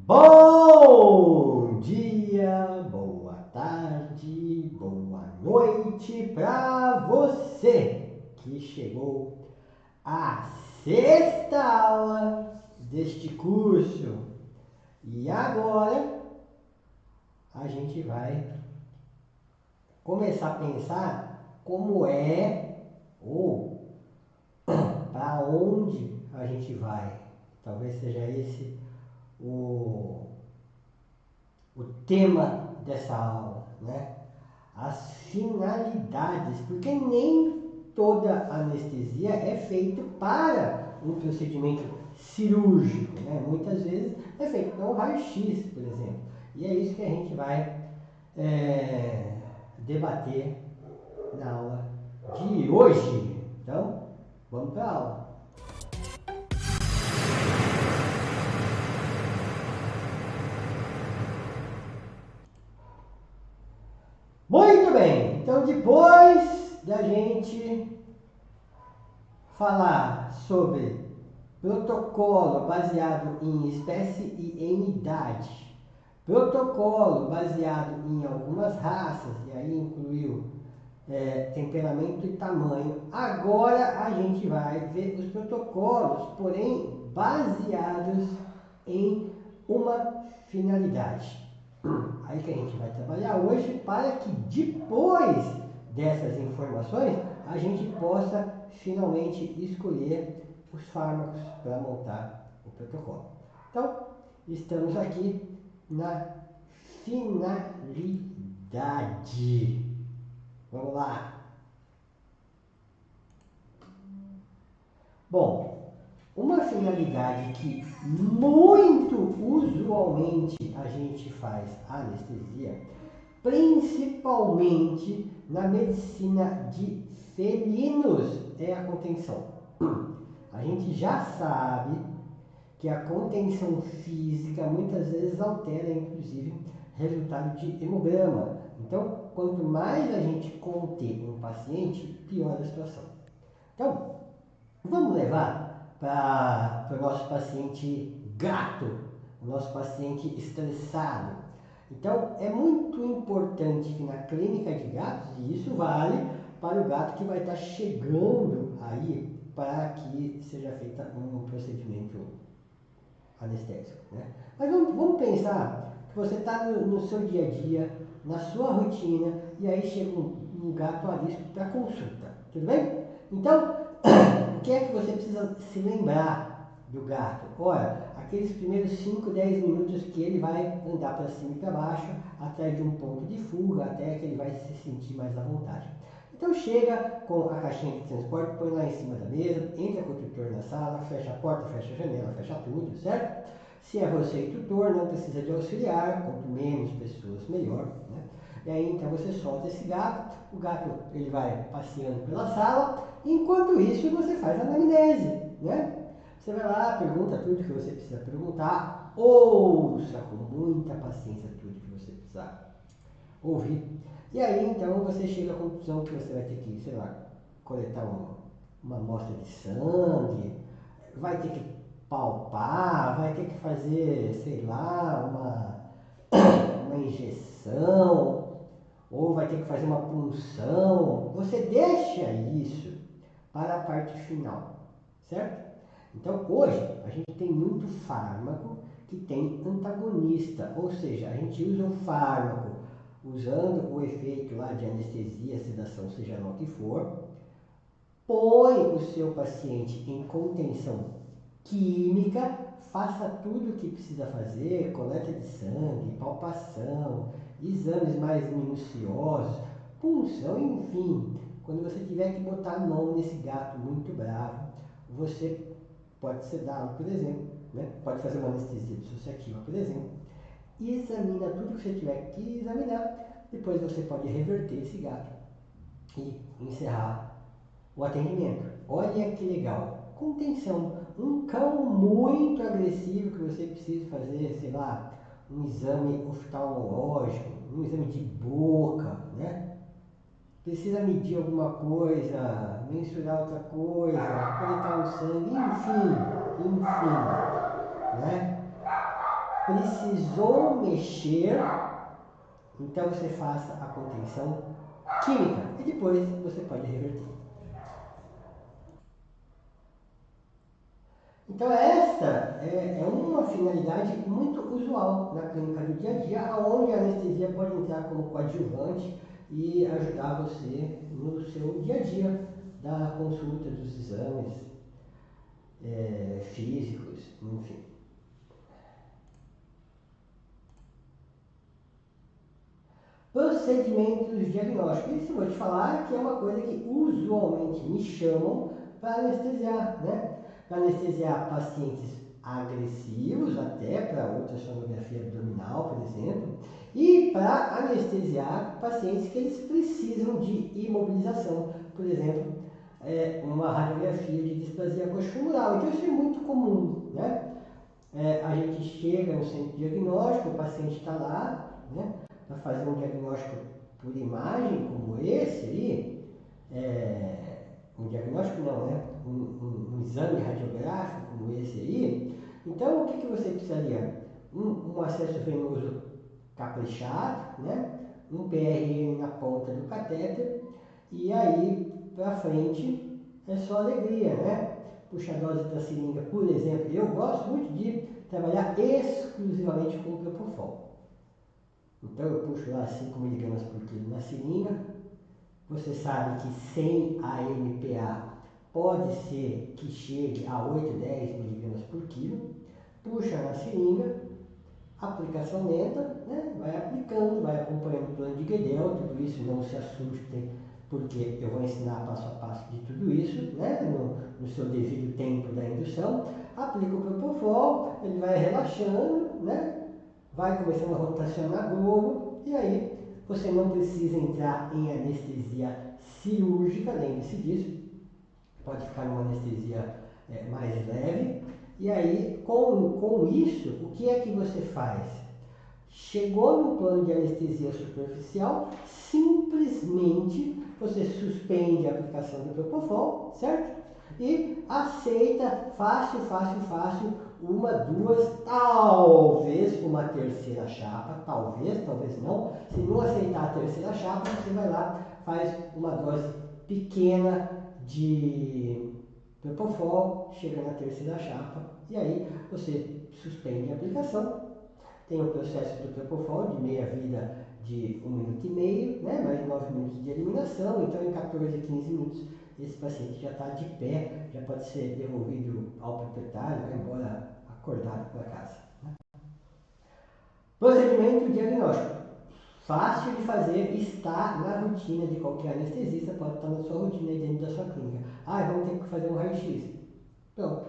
Bom dia, boa tarde, boa noite para você que chegou à sexta aula deste curso. E agora a gente vai começar a pensar como é ou para onde a gente vai. Talvez seja esse o tema dessa aula, né? As finalidades, porque nem toda anestesia é feita para um procedimento cirúrgico, né? Muitas vezes é feito para um raio-x, por exemplo. E é isso que a gente vai debater na aula de hoje. Então, vamos para a aula. Muito bem, então depois da gente falar sobre protocolo baseado em espécie e em idade, protocolo baseado em algumas raças, e aí incluiu temperamento e tamanho, agora a gente vai ver os protocolos, porém baseados em uma finalidade. Aí que a gente vai trabalhar hoje para que depois dessas informações a gente possa finalmente escolher os fármacos para montar o protocolo. Então, estamos aqui na finalidade. Vamos lá. Bom, uma finalidade que muito usualmente a gente faz anestesia, principalmente na medicina de felinos, é a contenção. A gente já sabe que a contenção física muitas vezes altera, inclusive, resultado de hemograma. Então, quanto mais a gente conter um paciente, pior a situação. Então, vamos levar para o nosso paciente gato, o nosso paciente estressado. Então, é muito importante que na clínica de gatos, e isso vale para o gato que vai estar chegando aí para que seja feito um procedimento anestésico, né? Mas vamos pensar que você está no seu dia a dia, na sua rotina, e aí chega um gato arisco para consulta, tudo bem? Então, o que é que você precisa se lembrar do gato? Olha, aqueles primeiros 5, 10 minutos que ele vai andar para cima e para baixo, atrás de um ponto de fuga, até que ele vai se sentir mais à vontade. Então chega com a caixinha de transporte, põe lá em cima da mesa, entra com o tutor na sala, fecha a porta, fecha a janela, fecha tudo, certo? Se é você e tutor, não precisa de auxiliar, quanto menos pessoas, melhor, né? E aí então você solta esse gato, o gato ele vai passeando pela sala, enquanto isso você faz a anamnese, né? Você vai lá, pergunta tudo que você precisa perguntar, ouça com muita paciência tudo que você precisar ouvir. E aí então você chega à conclusão que você vai ter que, sei lá, coletar uma amostra de sangue, vai ter que palpar, vai ter que fazer, sei lá, uma injeção, ou vai ter que fazer uma punção. Você deixa isso para a parte final, certo? Então hoje a gente tem muito fármaco que tem antagonista, ou seja, a gente usa o fármaco usando o efeito lá de anestesia, sedação, seja lá o que for, põe o seu paciente em contenção química, faça tudo o que precisa fazer, coleta de sangue, palpação, exames mais minuciosos, punção, enfim. Quando você tiver que botar a mão nesse gato muito bravo, você pode sedá-lo, por exemplo, né? Pode fazer uma anestesia dissociativa, por exemplo. Examina tudo que você tiver que examinar, depois você pode reverter esse gato e encerrar o atendimento. Olha que legal. Contenção. Um cão muito agressivo que você precisa fazer, sei lá, um exame oftalmológico, um exame de boca, né? Precisa medir alguma coisa, mensurar outra coisa, coletar um sangue, enfim, né? precisou mexer, então você faça a contenção química e depois você pode reverter. Então essa é uma finalidade muito usual na clínica do dia a dia, onde a anestesia pode entrar como coadjuvante e ajudar você no seu dia a dia da consulta, dos exames físicos, enfim. Procedimentos diagnósticos. Isso eu vou te falar que é uma coisa que usualmente me chamam para anestesiar, né? Para anestesiar pacientes agressivos, até para ultrassonografia abdominal, por exemplo, e para anestesiar pacientes que eles precisam de imobilização, por exemplo, uma radiografia de displasia coxofemoral. Então isso é muito comum, né? A gente chega no centro diagnóstico, o paciente está lá, né? Para fazer um diagnóstico por imagem como esse aí, um diagnóstico não, né? Um exame radiográfico como esse aí. Então, o que você precisaria? Um acesso venoso caprichado, né? Um PRN na ponta do catéter, e aí para frente é só alegria, né? Puxa a dose da seringa, por exemplo, eu gosto muito de trabalhar exclusivamente com o propofol. Então eu puxo lá 5 mg por quilo na seringa. Você sabe que 100 AMPA pode ser que chegue a 8, 10 mg por quilo. Puxa na seringa, aplicação lenta, né? Vai aplicando, vai acompanhando o plano de Guedel, tudo isso, não se assustem, porque eu vou ensinar passo a passo de tudo isso, né? No seu devido tempo da indução. Aplica o propofol, ele vai relaxando, né? Vai começando a rotacionar globo, e aí você não precisa entrar em anestesia cirúrgica, lembre-se disso, pode ficar numa anestesia mais leve. E aí, com isso, o que é que você faz? Chegou no plano de anestesia superficial, simplesmente você suspende a aplicação do propofol, certo? E aceita fácil, uma, duas, talvez uma terceira chapa, talvez não. Se não aceitar a terceira chapa, você vai lá, faz uma dose pequena de propofol, chega na terceira chapa e aí você suspende a aplicação. Tem o processo do propofol de meia vida de 1 minuto e meio, né? Mais 9 minutos de eliminação, então em 14 a 15 minutos esse paciente já está de pé, já pode ser devolvido ao proprietário, vai embora acordado para casa. Né? Procedimento diagnóstico. Fácil de fazer, está na rotina de qualquer anestesista, pode estar na sua rotina aí dentro da sua clínica. Vamos ter que fazer um raio-x. Pronto.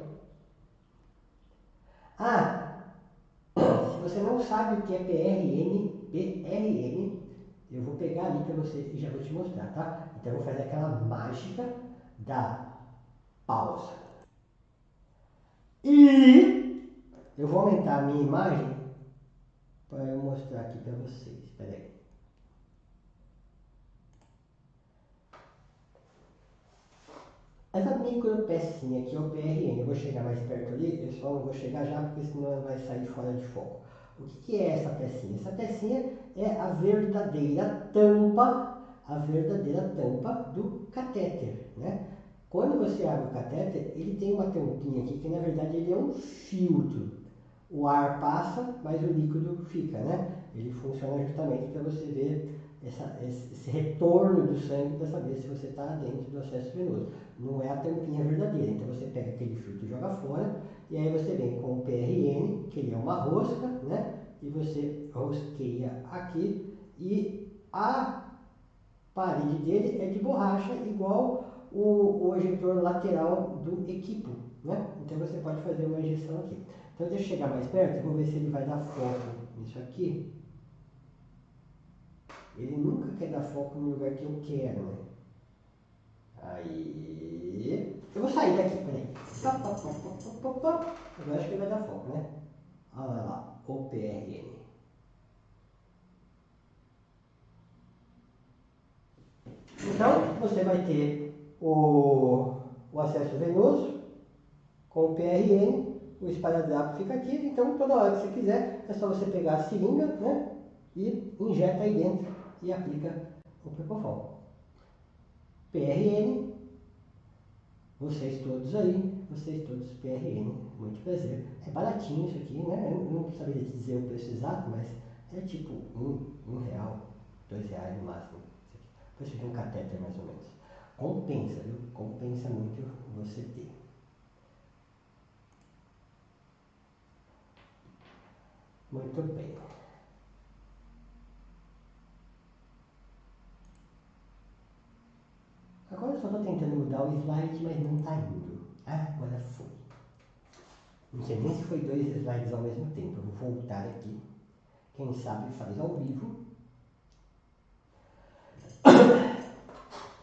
Se você não sabe o que é PRN, eu vou pegar ali para você e já vou te mostrar, tá? Então eu vou fazer aquela mágica da pausa. E eu vou aumentar a minha imagem para eu mostrar aqui para vocês. Espera aí. Essa micro pecinha aqui é o PRN. Eu vou chegar mais perto ali, eu só não vou chegar já porque senão ela vai sair fora de foco. O que é essa pecinha? Essa pecinha é a verdadeira tampa do catéter, né? Quando você abre o catéter, ele tem uma tampinha aqui que na verdade ele é um filtro. O ar passa, mas o líquido fica, né? Ele funciona justamente para você ver esse retorno do sangue para saber se você está dentro do acesso venoso. Não é a tampinha verdadeira, então você pega aquele filtro e joga fora, e aí você vem com o PRN, que ele é uma rosca, né? E você rosqueia aqui, e a parede dele é de borracha, igual o ejetor lateral do equipo, né? Então você pode fazer uma injeção aqui. Então deixa eu chegar mais perto, vou ver se ele vai dar foco nisso aqui. Ele nunca quer dar foco no lugar que eu quero, né? Aí. Eu vou sair daqui, peraí. Agora acho que ele vai dar foco, né? Olha lá, o PRN. Então, você vai ter o acesso venoso com o PRN o esparadrapo fica ativo, então toda hora que você quiser, é só você pegar a seringa, né, e injeta aí dentro e aplica o Propofol. PRN, vocês todos PRN, muito prazer. É baratinho isso aqui, né? Eu não saberia dizer o preço exato, mas é tipo R$1, R$2 no máximo. O preço de um catéter mais ou menos. Compensa, viu? Compensa muito você ter. Muito bem. Agora eu só estou tentando mudar o slide, mas não está indo. Ah, agora foi. Não sei nem se foi 2 slides ao mesmo tempo. Eu vou voltar aqui. Quem sabe faz ao vivo.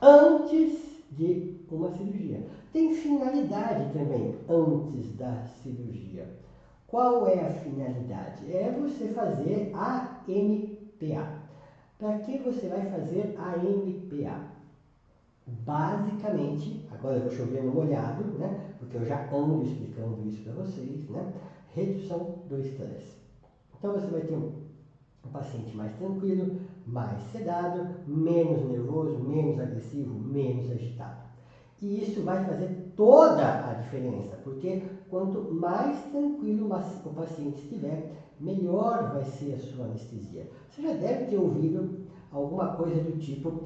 Antes de uma cirurgia. Tem finalidade também antes da cirurgia. Qual é a finalidade? É você fazer a MPA. Para que você vai fazer a MPA? Basicamente, agora eu vou chover no molhado, né? Porque eu já ando explicando isso para vocês, né? Redução do estresse. Então você vai ter um paciente mais tranquilo, mais sedado, menos nervoso, menos agressivo, menos agitado. E isso vai fazer toda a diferença, porque quanto mais tranquilo o paciente estiver, melhor vai ser a sua anestesia. Você já deve ter ouvido alguma coisa do tipo,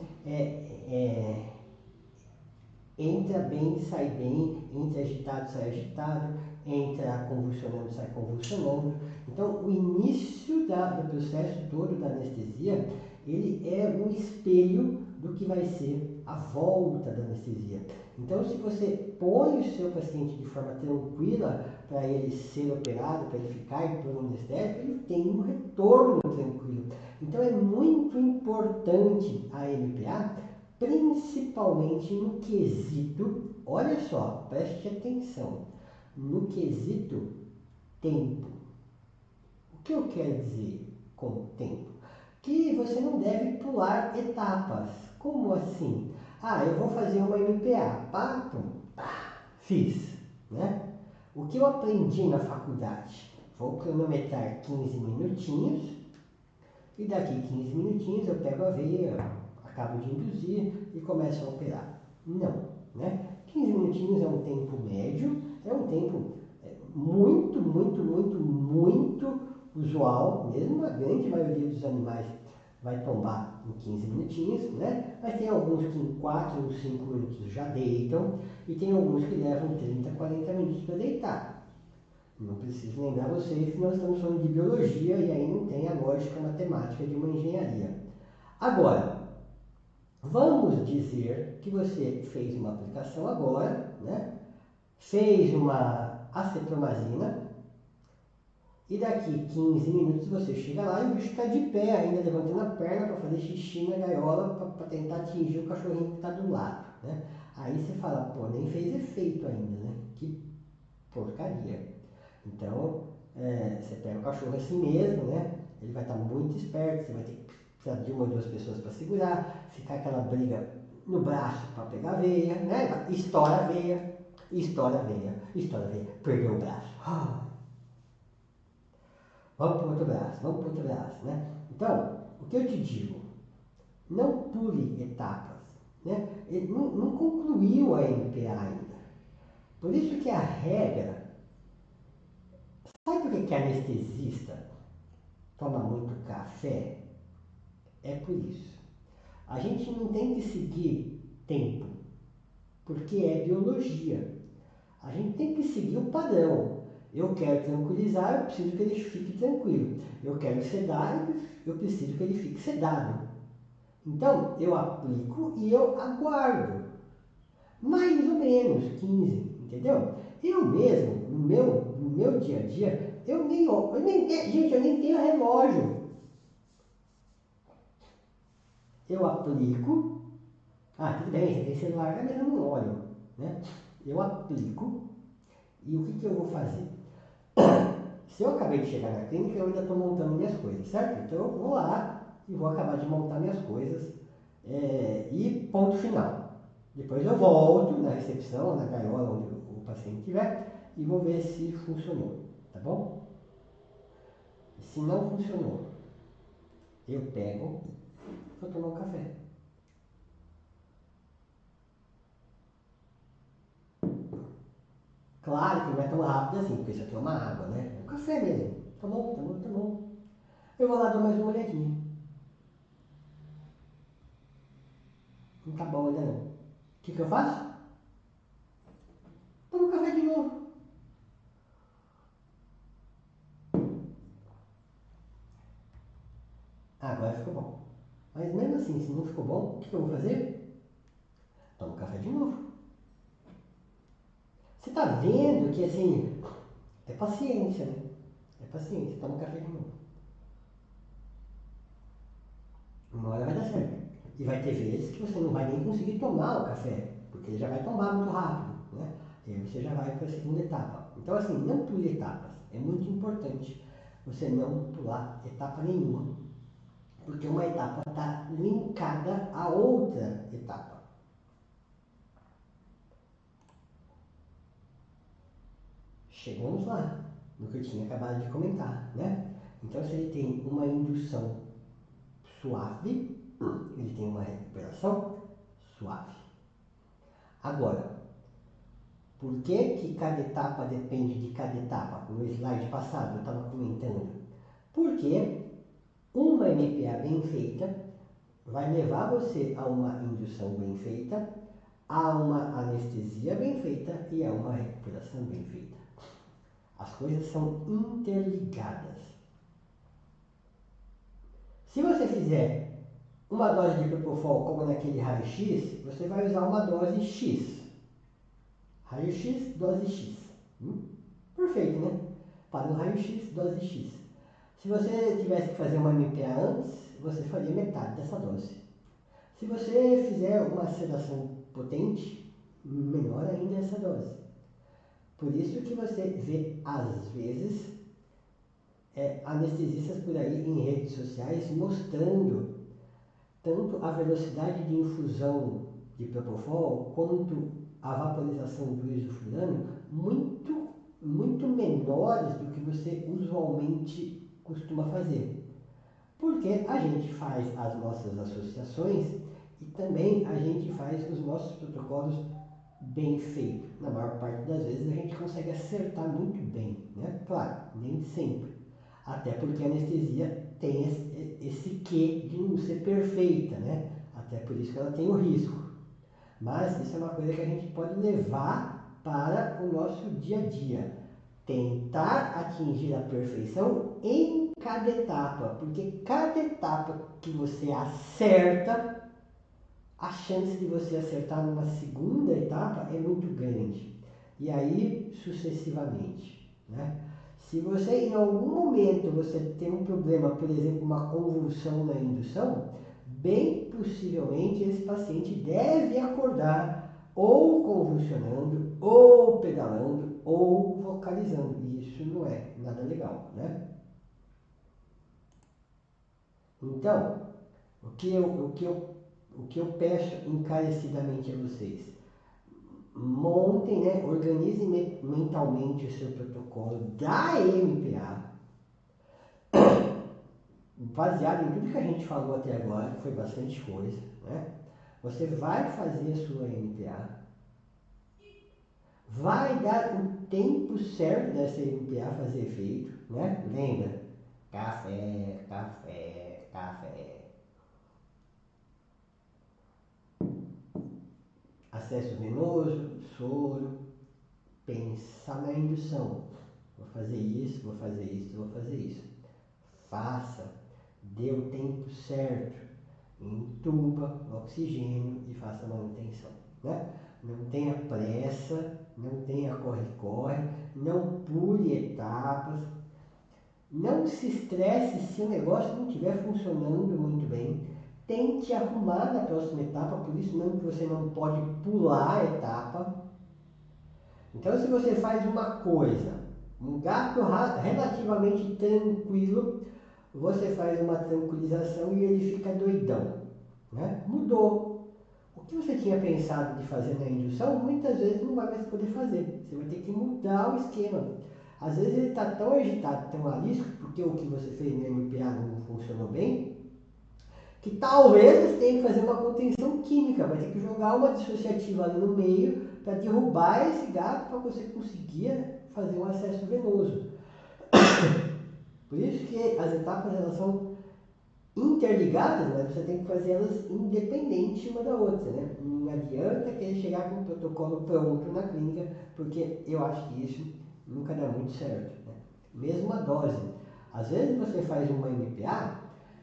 entra bem, sai bem, entra agitado, sai agitado, entra convulsionando, sai convulsionando. Então, o início do processo todo da anestesia, ele é um espelho do que vai ser a volta da anestesia. Então, se você põe o seu paciente de forma tranquila para ele ser operado, para ele ficar em plano anestésico, ele tem um retorno tranquilo. Então, é muito importante a MPA, principalmente no quesito, olha só, preste atenção, no quesito tempo. O que eu quero dizer com tempo? Que você não deve pular etapas. Como assim? Ah, eu vou fazer uma MPA. Pá, pum, pá, fiz. Né? O que eu aprendi na faculdade? Vou cronometrar 15 minutinhos e daqui 15 minutinhos eu pego a veia, acabo de induzir e começo a operar. Não. Né? 15 minutinhos é um tempo médio, é um tempo muito, muito, muito, muito usual, mesmo a grande maioria dos animais vai tombar em 15 minutinhos, né? Mas tem alguns que em 4 ou 5 minutos já deitam e tem alguns que levam 30, 40 minutos para deitar. Não preciso lembrar vocês que nós estamos falando de biologia e aí não tem a lógica matemática de uma engenharia. Agora, vamos dizer que você fez uma aplicação agora, né? Fez uma acepromazina e daqui 15 minutos você chega lá e o bicho está de pé ainda, levantando a perna para fazer xixi na gaiola para tentar atingir o cachorrinho que está do lado. Né? Aí você fala, pô, nem fez efeito ainda, né? Que porcaria. Então, você pega o cachorro assim mesmo, né? Ele vai estar muito esperto, você vai ter que precisar de uma ou duas pessoas para segurar, ficar aquela briga no braço para pegar a veia, né? Estoura a veia, estoura a veia, estoura a veia, perdeu o braço. Vamos para o outro braço, né? Então, o que eu te digo? Não pule etapas, né? Ele não concluiu a MPA ainda. Por isso que a regra, sabe por que anestesista toma muito café? É por isso. A gente não tem que seguir tempo, porque é biologia. A gente tem que seguir o padrão. Eu quero tranquilizar, eu preciso que ele fique tranquilo. Eu quero sedar, eu preciso que ele fique sedado. Então, eu aplico e eu aguardo. Mais ou menos 15, entendeu? Eu mesmo, no meu dia a dia, gente, eu nem tenho relógio. Eu aplico. Ah, tudo bem, você tem celular, mas eu não olho. Né? Eu aplico e o que eu vou fazer? Se eu acabei de chegar na clínica, eu ainda estou montando minhas coisas, certo? Então eu vou lá e vou acabar de montar minhas coisas e ponto final. Depois eu volto na recepção, na gaiola onde o paciente estiver, e vou ver se funcionou, tá bom? Se não funcionou, eu pego, vou tomar um café. Claro que não é tão rápido assim, porque isso aqui é uma água, né? É um café mesmo. Tá bom, tá bom, tá bom. Eu vou lá dar mais uma olhadinha. Não tá bom ainda não. O que eu faço? Tomo café de novo. Agora ficou bom. Mas mesmo assim, se não ficou bom, o que eu vou fazer? Tomo café de novo. Você tá vendo que assim, é paciência, né? É paciência, toma café de novo. Uma hora vai dar certo. E vai ter vezes que você não vai nem conseguir tomar o café, porque ele já vai tomar muito rápido, né? E aí você já vai para a segunda etapa. Então assim, não pule etapas. É muito importante você não pular etapa nenhuma, porque uma etapa está linkada à outra etapa. Chegamos lá, no que eu tinha acabado de comentar, né? Então se ele tem uma indução suave, ele tem uma recuperação suave. Agora, por que cada etapa depende de cada etapa? No slide passado eu estava comentando. Porque uma MPA bem feita vai levar você a uma indução bem feita, a uma anestesia bem feita e a uma recuperação bem feita. As coisas são interligadas. Se você fizer uma dose de Propofol como naquele raio-x, você vai usar uma dose X. Raio-x, dose X. Perfeito, né? Para o raio-x, dose X. Se você tivesse que fazer uma MPA antes, você faria metade dessa dose. Se você fizer uma sedação potente, menor ainda essa dose. Por isso que você vê, às vezes, anestesistas por aí em redes sociais mostrando tanto a velocidade de infusão de Propofol quanto a vaporização do isoflurano muito menores do que você usualmente costuma fazer. Porque a gente faz as nossas associações e também a gente faz os nossos protocolos bem feitos. Na maior parte das vezes a gente consegue acertar muito bem, né? Claro, nem sempre. Até porque a anestesia tem esse quê de não ser perfeita, né? Até por isso que ela tem o risco. Mas isso é uma coisa que a gente pode levar para o nosso dia a dia. Tentar atingir a perfeição em cada etapa, porque cada etapa que você acerta, a chance de você acertar numa segunda etapa é muito grande. E aí, sucessivamente, né? Se você, em algum momento, você tem um problema, por exemplo, uma convulsão na indução, bem possivelmente esse paciente deve acordar ou convulsionando, ou pedalando, ou vocalizando. E isso não é nada legal, né? Então, o que eu peço encarecidamente a vocês? Montem, né? Organizem mentalmente o seu protocolo da MPA, baseado em tudo que a gente falou até agora, que foi bastante coisa, né? Você vai fazer a sua MPA, vai dar o tempo certo dessa MPA fazer efeito, né? Lembra? Café, café, café. Acesso venoso, soro, pensar na indução. Vou fazer isso, vou fazer isso, vou fazer isso. Faça, dê o tempo certo, entuba oxigênio e faça a manutenção, né? Não tenha pressa, não tenha corre-corre, não pule etapas, não se estresse se o negócio não estiver funcionando muito bem. Tente arrumar na próxima etapa, por isso mesmo que você não pode pular a etapa. Então, se você faz uma coisa, um gato relativamente tranquilo, você faz uma tranquilização e ele fica doidão, né? Mudou. O que você tinha pensado de fazer na indução, muitas vezes não vai mais poder fazer. Você vai ter que mudar o esquema. Às vezes ele está tão agitado, tão arisco, porque o que você fez no MPA não funcionou bem, que talvez você tenha que fazer uma contenção química, vai ter que jogar uma dissociativa ali no meio para derrubar esse gato para você conseguir fazer um acesso venoso. Por isso que as etapas elas são interligadas, mas você tem que fazer elas independentes uma da outra, né? Não adianta querer chegar com o protocolo pronto na clínica, porque eu acho que isso nunca dá muito certo, né? Mesmo a dose. Às vezes você faz uma MPA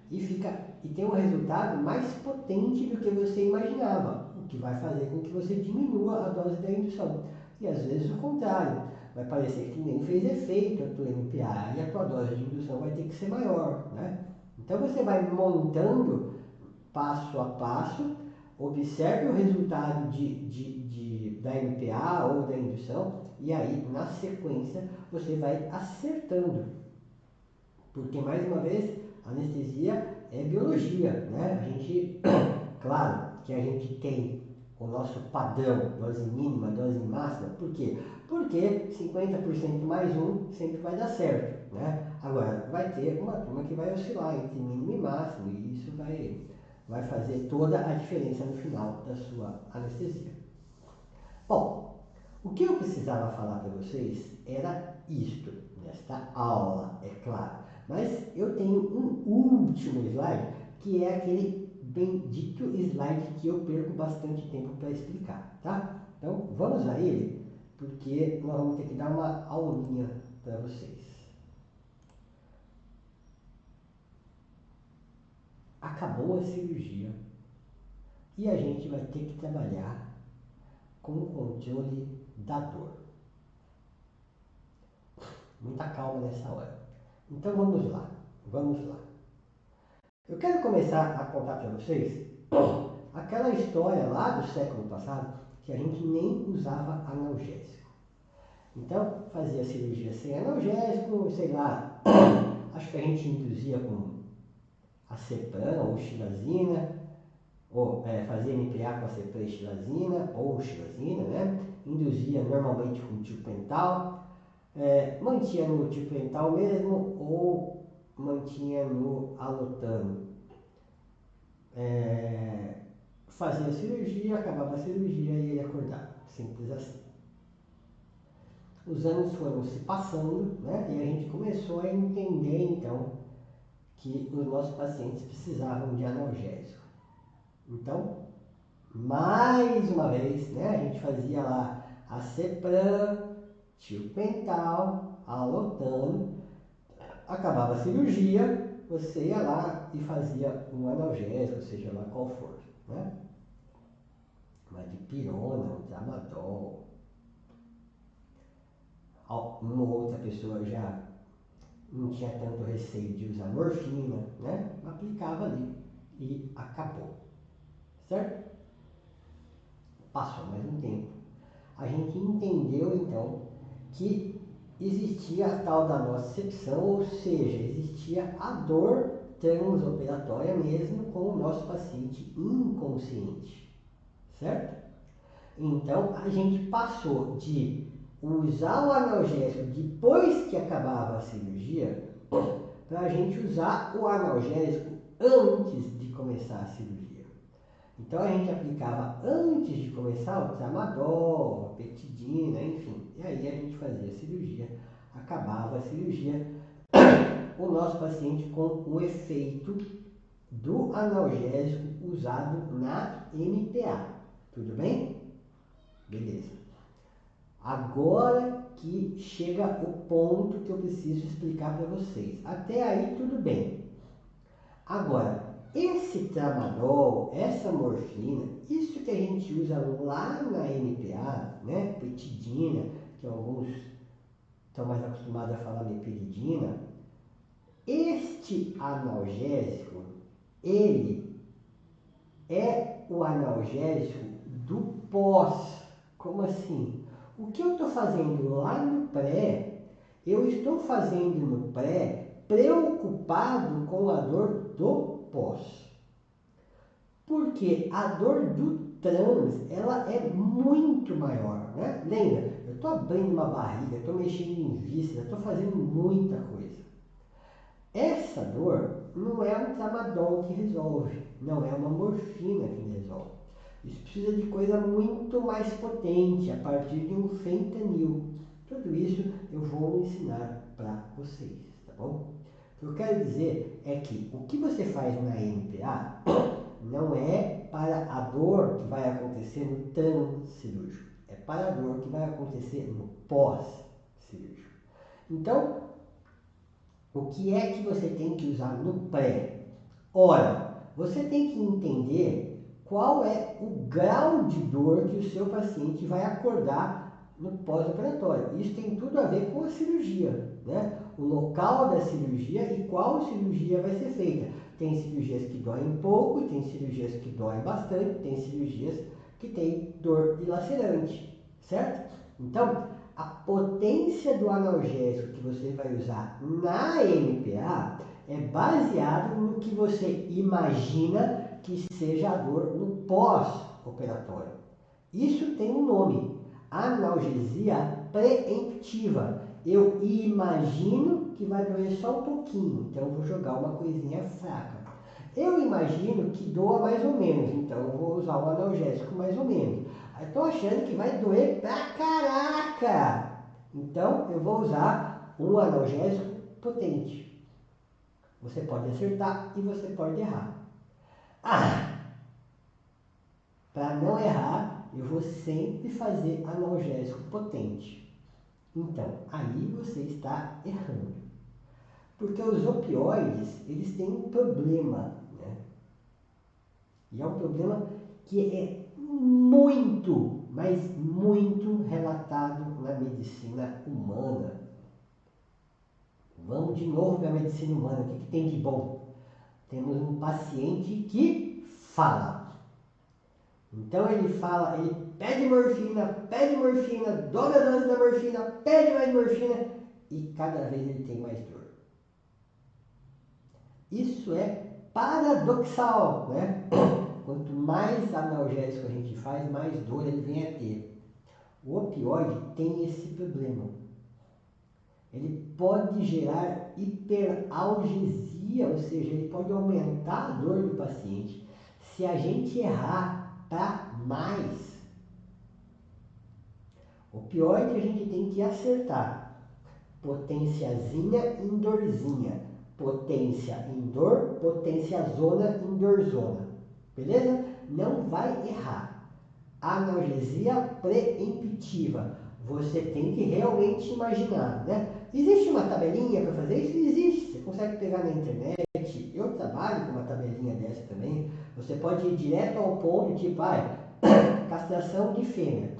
e tem um resultado mais potente do que você imaginava, o que vai fazer com que você diminua a dose da indução. E às vezes o contrário, vai parecer que nem fez efeito a tua MPA e a tua dose de indução vai ter que ser maior, né? Então você vai montando passo a passo, observe o resultado da MPA ou da indução e aí na sequência você vai acertando. Porque mais uma vez, anestesia é biologia, né? A gente, claro que a gente tem o nosso padrão, dose mínima, dose máxima, por quê? Porque 50% mais um sempre vai dar certo, né? Agora, vai ter uma turma que vai oscilar entre mínimo e máximo, e isso vai fazer toda a diferença no final da sua anestesia. Bom, o que eu precisava falar para vocês era isto, nesta aula, é claro. Mas eu tenho um último slide, que é aquele bendito slide que eu perco bastante tempo para explicar, tá? Então, vamos a ele, porque nós vamos ter que dar uma aulinha para vocês. Acabou a cirurgia e a gente vai ter que trabalhar com o controle da dor. Muita calma nessa hora. Então vamos lá, vamos lá. Eu quero começar a contar para vocês aquela história lá do século passado que a gente nem usava analgésico. Então fazia cirurgia sem analgésico, sei lá, acho que a gente induzia com acepran ou xilazina, ou fazia MPA com acepran e xilazina, ou xilazina, né? Induzia normalmente com tiopental, mantinha no tiopental mesmo ou mantinha no alotano. Fazia a cirurgia, acabava a cirurgia e ele acordava. Simples assim. Os anos foram se passando, né? E a gente começou a entender então que os nossos pacientes precisavam de analgésico. Então, mais uma vez, né? A gente fazia lá acepran, tiopental, alotano, acabava a cirurgia, você ia lá e fazia um analgésico, seja lá qual for, né? Uma dipirona, um tramadol. Uma ou outra pessoa já não tinha tanto receio de usar morfina, né? Aplicava ali e acabou, certo? Passou mais um tempo. A gente entendeu então que existia a tal da nocicepção, ou seja, existia a dor transoperatória mesmo com o nosso paciente inconsciente, certo? Então a gente passou de usar o analgésico depois que acabava a cirurgia para a gente usar o analgésico antes de começar a cirurgia. Então a gente aplicava antes de começar o tramadol, a petidina, enfim. E aí a gente fazia a cirurgia, acabava a cirurgia, o nosso paciente com o efeito do analgésico usado na MPA. Tudo bem? Beleza. Agora que chega o ponto que eu preciso explicar para vocês. Até aí tudo bem. Agora, esse tramadol, essa morfina, isso que a gente usa lá na MPA, né, petidina, que alguns estão mais acostumados a falar meperidina, este analgésico, ele é o analgésico do pós. Como assim? O que eu estou fazendo lá no pré, eu estou fazendo no pré preocupado com a dor do pós. Porque a dor do trans, ela é muito maior, né? Lembra, eu estou abrindo uma barriga, estou mexendo em víscera, estou fazendo muita coisa. Essa dor não é um tramadol que resolve, não é uma morfina que resolve. Isso precisa de coisa muito mais potente, a partir de um fentanil. Tudo isso eu vou ensinar para vocês, tá bom? O que eu quero dizer é que o que você faz na NPA não é para a dor que vai acontecer no transcirúrgico, é para a dor que vai acontecer no pós-cirúrgico. Então, o que é que você tem que usar no pré? Ora, você tem que entender qual é o grau de dor que o seu paciente vai acordar no pós-operatório. Isso tem tudo a ver com a cirurgia, né? O local da cirurgia e qual cirurgia vai ser feita. Tem cirurgias que doem pouco, tem cirurgias que doem bastante, tem cirurgias que tem dor dilacerante, certo? Então, a potência do analgésico que você vai usar na NPA é baseado no que você imagina que seja a dor no pós-operatório. Isso tem um nome, analgesia preemptiva. Eu imagino que vai doer só um pouquinho, então eu vou jogar uma coisinha fraca. Eu imagino que doa mais ou menos, então eu vou usar um analgésico mais ou menos. Estou achando que vai doer pra caraca, então eu vou usar um analgésico potente. Você pode acertar e você pode errar. Para não errar, eu vou sempre fazer analgésico potente. Então, aí você está errando. Porque os opioides, eles têm um problema, né? E é um problema que é muito, mas muito relatado na medicina humana. Vamos de novo para a medicina humana. O que tem de bom? Temos um paciente que fala. Então ele fala, ele pede morfina, dobra a dose da morfina, pede mais morfina e cada vez ele tem mais dor. Isso é paradoxal, né? Quanto mais analgésico a gente faz, mais dor ele vem a ter. O opioide tem esse problema. Ele pode gerar hiperalgesia, ou seja, ele pode aumentar a dor do paciente se a gente errar para mais. Opioide a gente tem que acertar. Potenciazinha em dorzinha. Potência em dor, potência zona em dorzona. Beleza? Não vai errar. Analgesia preemptiva. Você tem que realmente imaginar, né? Existe uma tabelinha para fazer isso? Existe. Você consegue pegar na internet. Eu trabalho com uma tabelinha dessa também. Você pode ir direto ao ponto, tipo, castração de fêmea.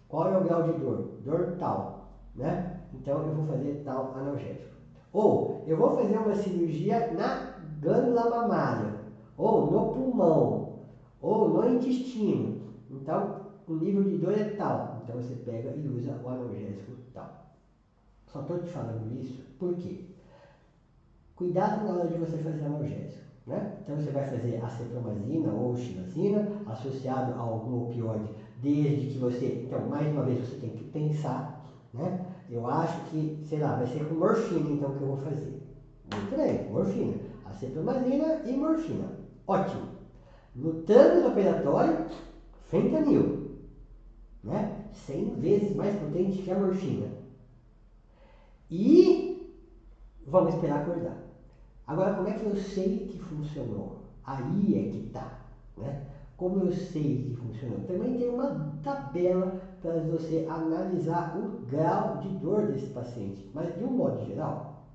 Qual é o grau de dor? Dor tal, né? Então eu vou fazer tal analgésico. Ou eu vou fazer uma cirurgia na glândula mamária, ou no pulmão, ou no intestino. Então o nível de dor é tal. Então você pega e usa o analgésico tal. Só estou te falando isso porque cuidado na hora de você fazer analgésico, né? Então você vai fazer acepromazina ou xilazina associado a algum opioide, desde que você, então mais uma vez você tem que pensar, né? Eu acho que, sei lá, vai ser com morfina então que eu vou fazer. Muito bem, morfina, acepromazina e morfina, ótimo. No trânsito operatório, fentanil, né? 100 vezes mais potente que a morfina. E vamos esperar acordar. Agora, como é que eu sei que funcionou? Aí é que tá, né? Como eu sei que funcionou? Também tem uma tabela para você analisar o grau de dor desse paciente. Mas, de um modo geral,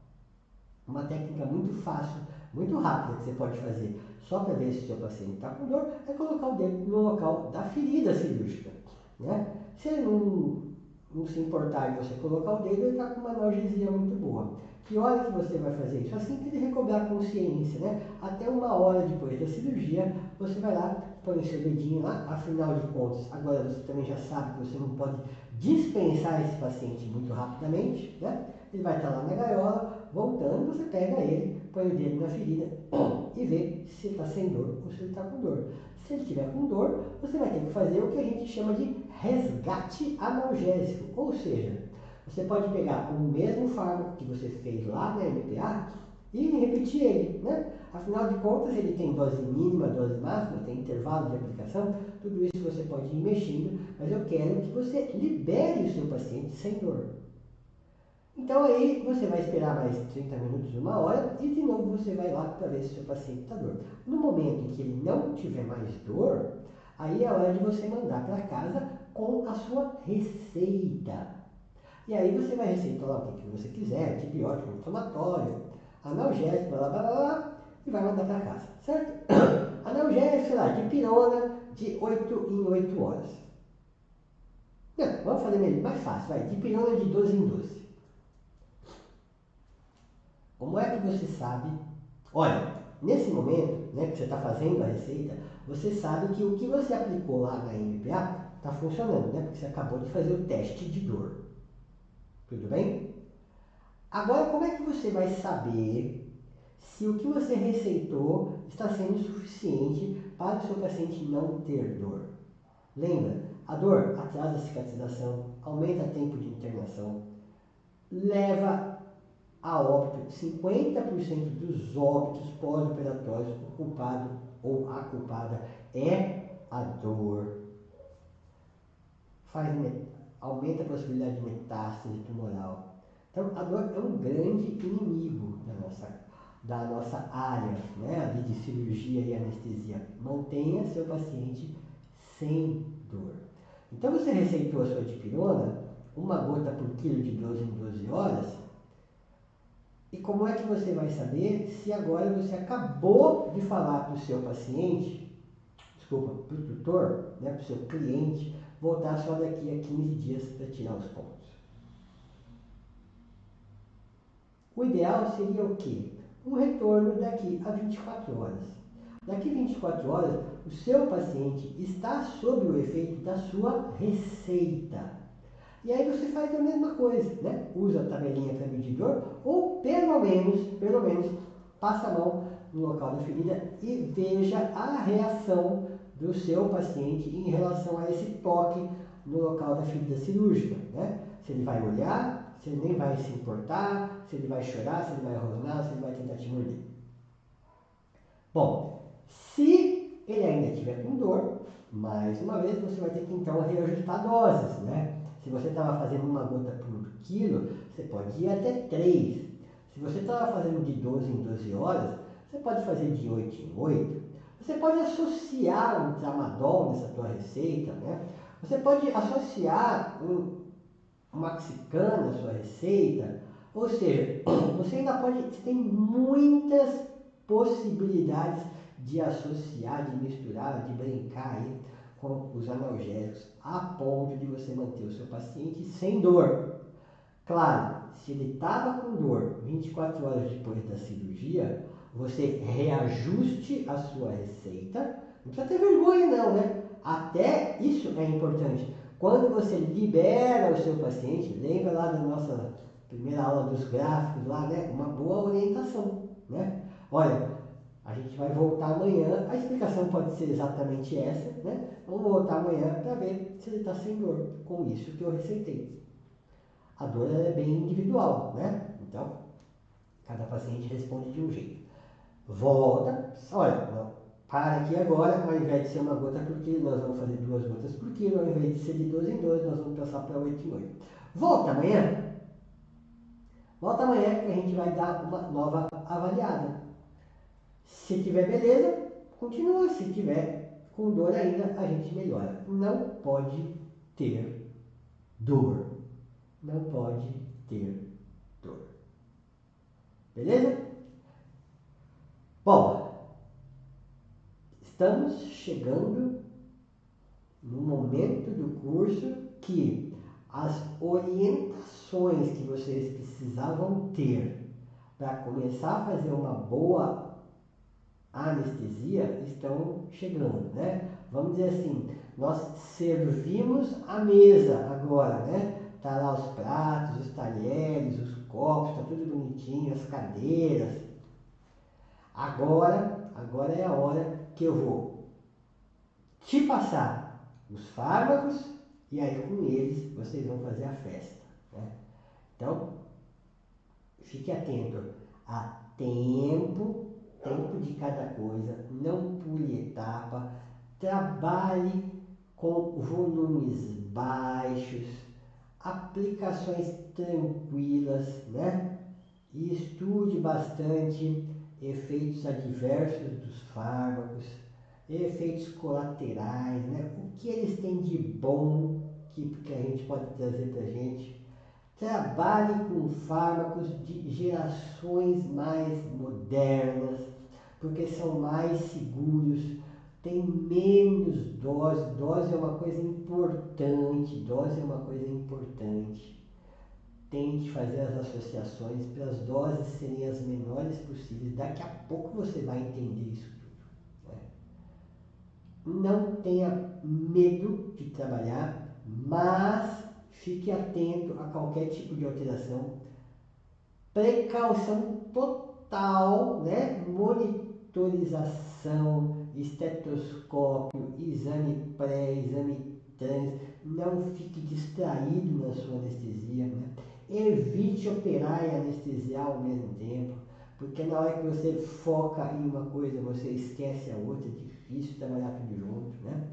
uma técnica muito fácil, muito rápida que você pode fazer só para ver se o seu paciente está com dor é colocar o dedo no local da ferida cirúrgica, né? Se ele não se importar de você colocar o dedo, ele está com uma analgesia muito boa. Que hora que você vai fazer isso? Assim que ele recobrar a consciência, né? Até 1 hora depois da cirurgia, você vai lá, põe o seu dedinho lá, afinal de contas, agora você também já sabe que você não pode dispensar esse paciente muito rapidamente, né? ele vai estar lá na gaiola, voltando, você pega ele, põe o dedo na ferida e vê se ele está sem dor ou se ele está com dor. Se ele estiver com dor, você vai ter que fazer o que a gente chama de resgate analgésico, ou seja, você pode pegar o mesmo fármaco que você fez lá na MPA e repetir ele, né? Afinal de contas, ele tem dose mínima, dose máxima, tem intervalo de aplicação, tudo isso você pode ir mexendo, mas eu quero que você libere o seu paciente sem dor. Então aí você vai esperar mais 30 minutos, 1 hora, e de novo você vai lá para ver se o seu paciente está dor. No momento em que ele não tiver mais dor, aí é hora de você mandar para casa com a sua receita. E aí você vai receitar lá o que você quiser, antibiótico, inflamatório, analgésico, blá blá blá blá, e vai mandar para casa, certo? Analgésico, sei lá, dipirona de 8 em 8 horas. Não, vamos fazer melhor, mais fácil, vai, dipirona de 12 em 12. Como é que você sabe? Olha, nesse momento, né, que você está fazendo a receita, você sabe que o que você aplicou lá na MPA está funcionando, né? Porque você acabou de fazer o teste de dor. Tudo bem? Agora, como é que você vai saber se o que você receitou está sendo suficiente para o seu paciente não ter dor? Lembra, a dor atrasa a cicatrização, aumenta o tempo de internação, leva a óbito. 50% dos óbitos pós-operatórios, o culpado ou a culpada é a dor. Aumenta a possibilidade de metástase tumoral. Então, a dor é um grande inimigo da nossa área, né, de cirurgia e anestesia. Mantenha seu paciente sem dor. Então, você receitou a sua dipirona, 1 gota por quilo de 12 em 12 horas, e como é que você vai saber se agora você acabou de falar para o seu paciente, desculpa, para o tutor, né, para o seu cliente, voltar só daqui a 15 dias para tirar os pontos? O ideal seria o quê? Um retorno daqui a 24 horas. Daqui a 24 horas, o seu paciente está sob o efeito da sua receita. E aí você faz a mesma coisa, né? Usa a tabelinha para medir dor, ou pelo menos, passa a mão no local da ferida e veja a reação do seu paciente em relação a esse toque no local da ferida cirúrgica, né? Se ele vai olhar, se ele nem vai se importar, se ele vai chorar, se ele vai rosnar, se ele vai tentar te morder. Bom, se ele ainda estiver com dor, mais uma vez você vai ter que então reajustar doses, né? Se você estava fazendo 1 gota por quilo, você pode ir até 3. Se você estava fazendo de 12 em 12 horas, você pode fazer de 8 em 8. Você pode associar um tramadol nessa tua receita, né? Você pode associar um Maxicana na sua receita. Ou seja, você ainda pode, você tem muitas possibilidades de associar, de misturar, de brincar aí com os analgésicos, a ponto de você manter o seu paciente sem dor. Claro, se ele estava com dor 24 horas depois da cirurgia, você reajuste a sua receita. Não precisa ter vergonha não, né? Até isso é importante. Quando você libera o seu paciente, lembra lá da nossa primeira aula dos gráficos lá, né? Uma boa orientação, né? Olha, a gente vai voltar amanhã, a explicação pode ser exatamente essa, né? Vamos voltar amanhã para ver se ele está sem dor com isso que eu receitei. A dor é bem individual, né? Então, cada paciente responde de um jeito. Volta, olha, não, para aqui agora, ao invés de ser 1 gota por quilo, nós vamos fazer 2 gotas por quilo, ao invés de ser de 12 em 12, nós vamos passar para 8 em 8. Volta amanhã que a gente vai dar uma nova avaliada. Se tiver beleza, continua. Se tiver com dor ainda, a gente melhora. Não pode ter dor. Não pode ter dor. Beleza? Bom, estamos chegando no momento do curso que as orientações que vocês precisavam ter para começar a fazer uma boa anestesia estão chegando, né? Vamos dizer assim, nós servimos a mesa agora, né? Tá lá os pratos, os talheres, os copos, tá tudo bonitinho, as cadeiras. Agora é a hora que eu vou te passar os fármacos e aí com eles vocês vão fazer a festa, né? Então, fique atento a tempo de cada coisa, não pule etapa, trabalhe com volumes baixos, aplicações tranquilas, né? E estude bastante efeitos adversos dos fármacos, efeitos colaterais, né? O que eles têm de bom que a gente pode trazer para a gente. Trabalhe com fármacos de gerações mais modernas, porque são mais seguros, tem menos dose. Dose é uma coisa importante, dose é uma coisa importante. Tente fazer as associações para as doses serem as menores possíveis. Daqui a pouco você vai entender isso tudo, né? Não tenha medo de trabalhar, mas fique atento a qualquer tipo de alteração. Precaução total, né? Monitorização, estetoscópio, exame pré, exame trans. Não fique distraído na sua anestesia, né? Evite operar e anestesiar ao mesmo tempo, porque na hora que você foca em uma coisa, você esquece a outra, é difícil trabalhar tudo junto, né?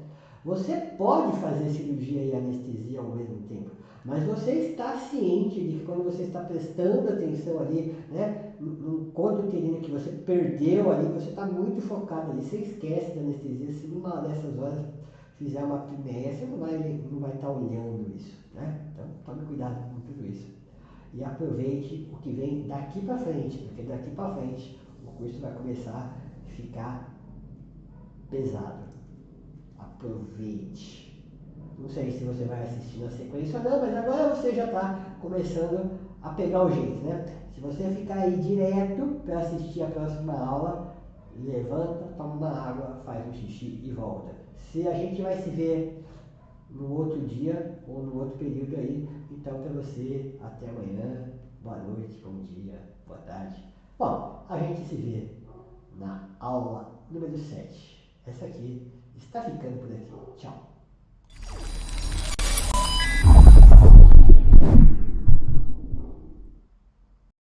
Você pode fazer cirurgia e anestesia ao mesmo tempo, mas você está ciente de que quando você está prestando atenção ali, né, num corpo uterino que você perdeu ali, você está muito focado ali, você esquece da anestesia. Se numa dessas horas fizer uma apneia, você não vai estar olhando isso, né? Então tome cuidado com tudo isso. E aproveite o que vem daqui para frente, porque daqui para frente o curso vai começar a ficar pesado. Aproveite. Não sei se você vai assistir na sequência ou não, mas agora você já está começando a pegar o jeito, né? Se você ficar aí direto para assistir a próxima aula, levanta, toma uma água, faz um xixi e volta. Se a gente vai se ver no outro dia ou no outro período aí, então para você, até amanhã, boa noite, bom dia, boa tarde. Bom, a gente se vê na aula número 7. Essa aqui está ficando por aqui. Tchau.